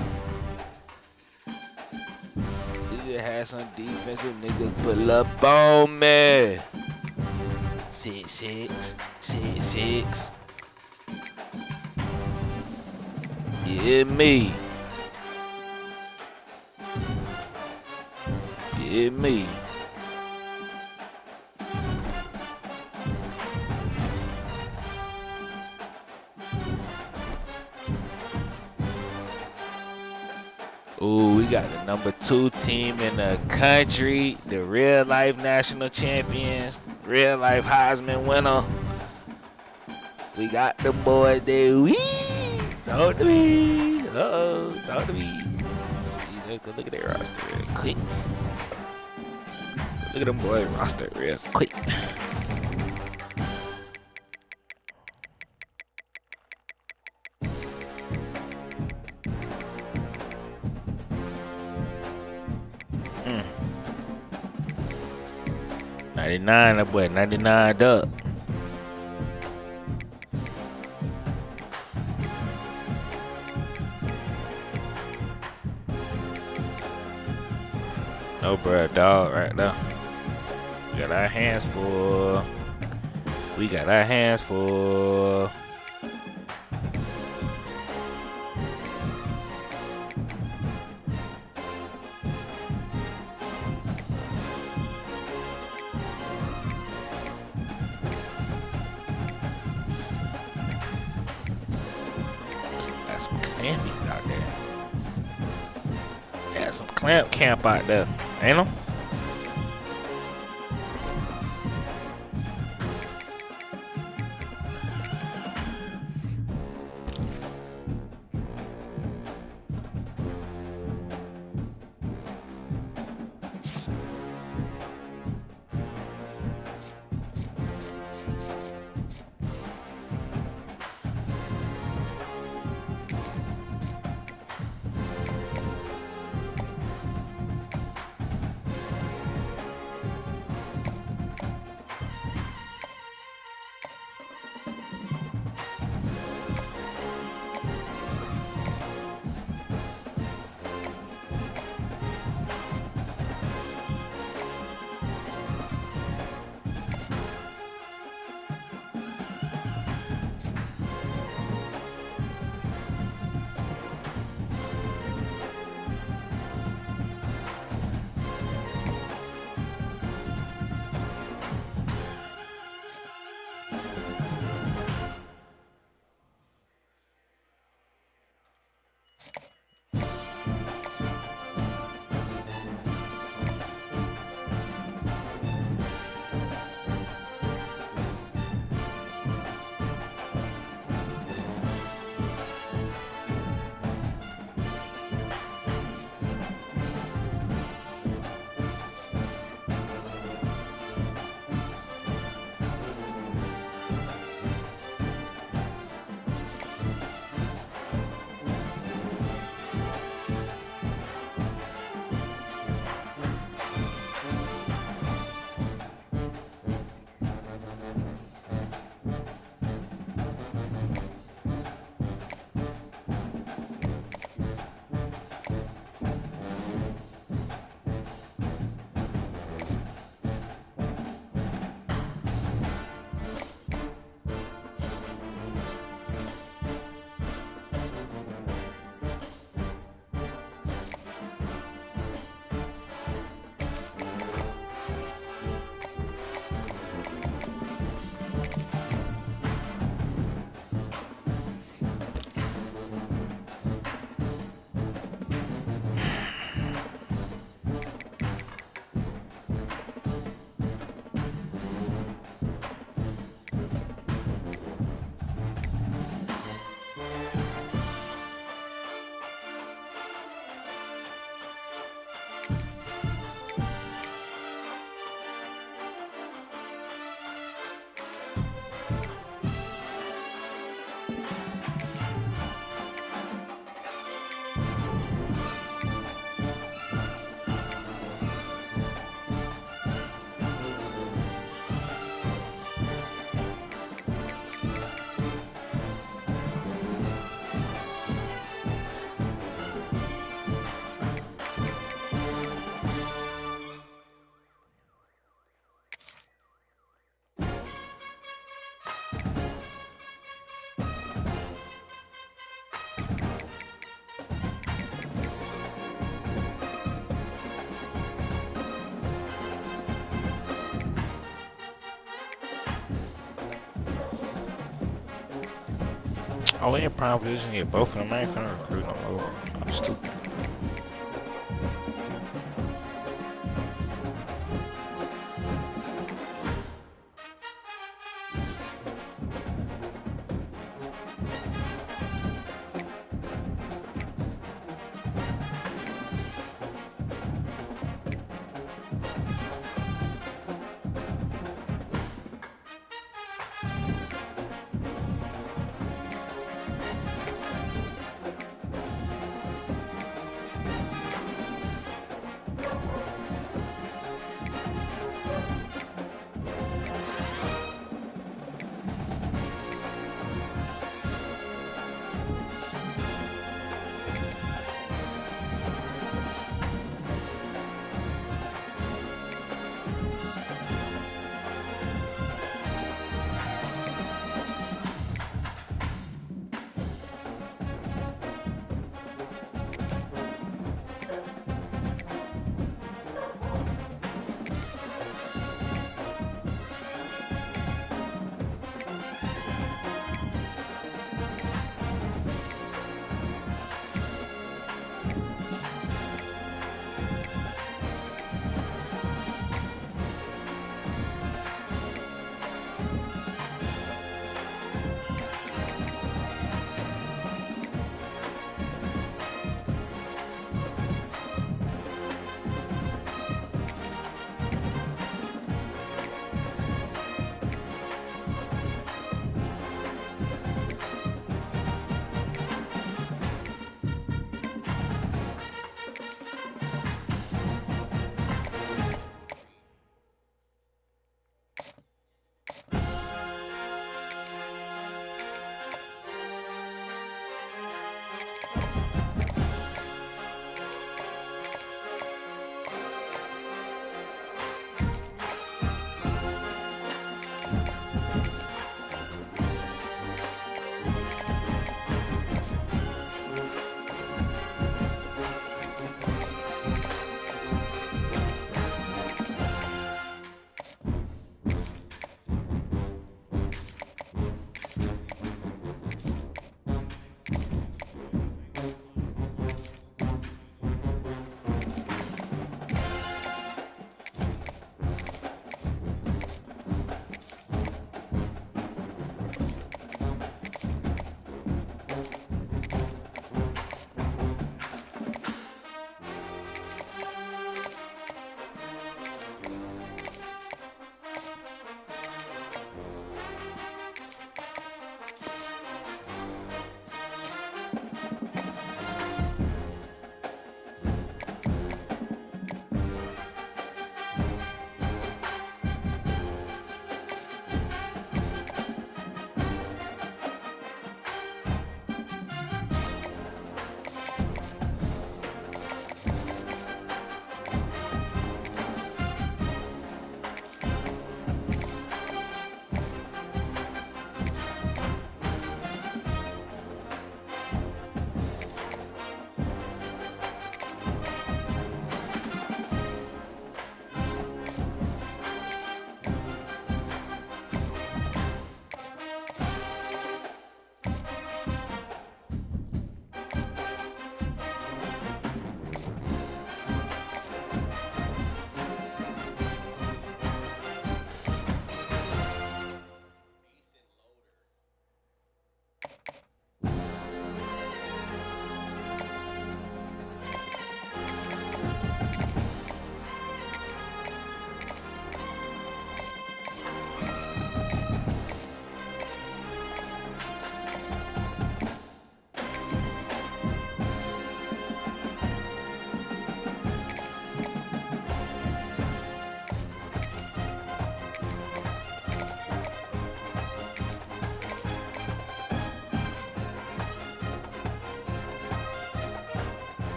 Had some defensive niggas pull up on me. 6'6". Yeah, me. Ooh, we got the #2 team in the country, the real-life national champions, real-life Heisman winner. We got the boys there. Talk to me. Talk to me. Let's see, look at their roster real quick. Look at them boys' roster real quick. Mm. 99, that boy 99 up. No, bro, dog, right now. We got our hands full. Got some clampies out there. Got some clamp camp out there, ain't them? Oh, we in prime position here. Both of them ain't finna recruit no more. I'm stupid.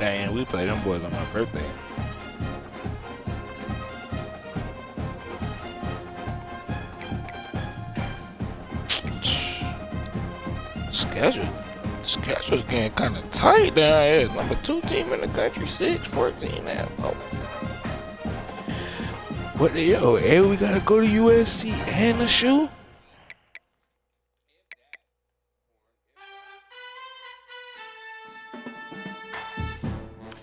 Dang, we played them boys on my birthday. Schedule getting kind of tight down here. Number 2 team in the country, 6-14 now. Oh. What the yo? Hey, we gotta go to USC and the shoe.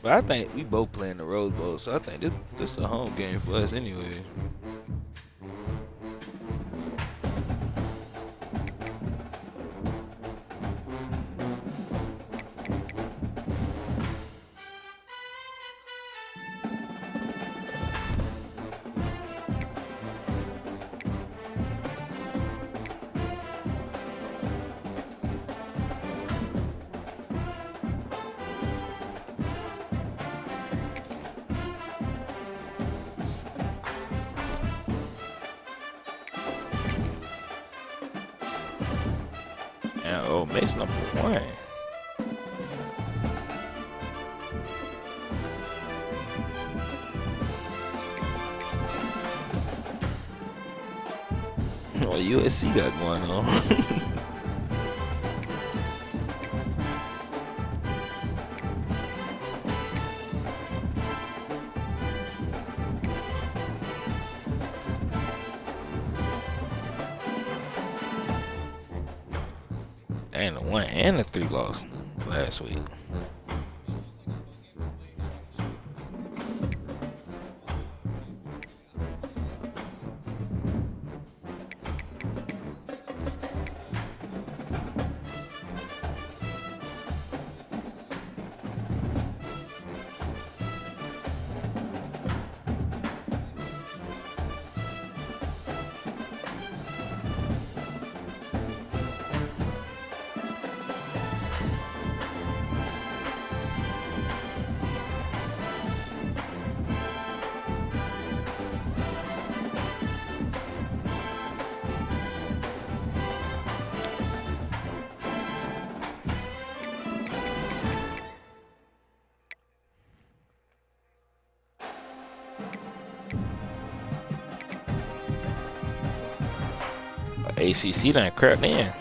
But I think we both playing the Rose Bowl, so I think this is a home game for us anyway. And Ole Miss number 1. What USC got going on? And the 1 and the 3 lost last week. ACC done crept in.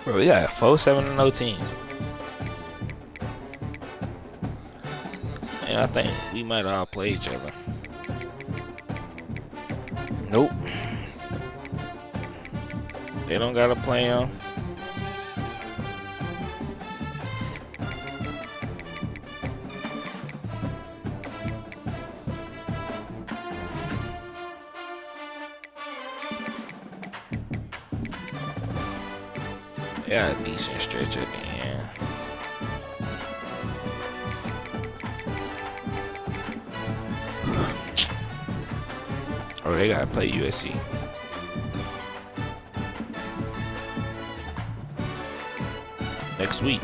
Bro, we got 4-7-0 teams. And I think we might all play each other. Nope. They don't gotta play them. Yeah, a decent stretch at the end. Oh, they gotta play USC. Next week.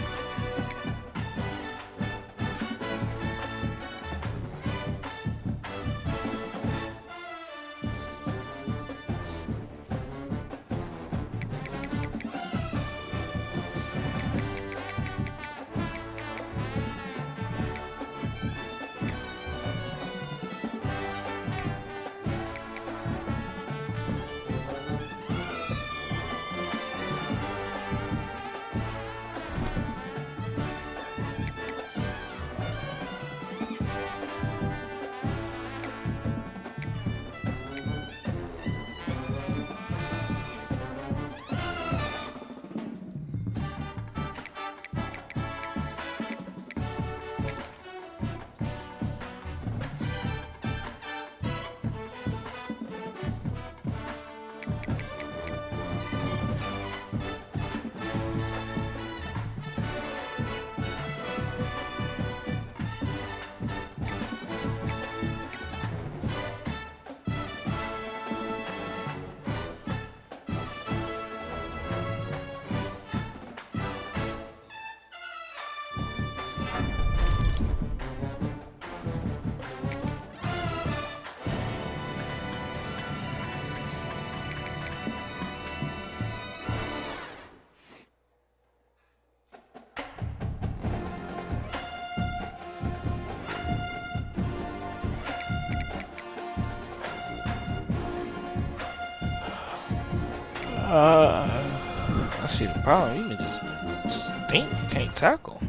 I see the problem. You niggas stink. Can't tackle.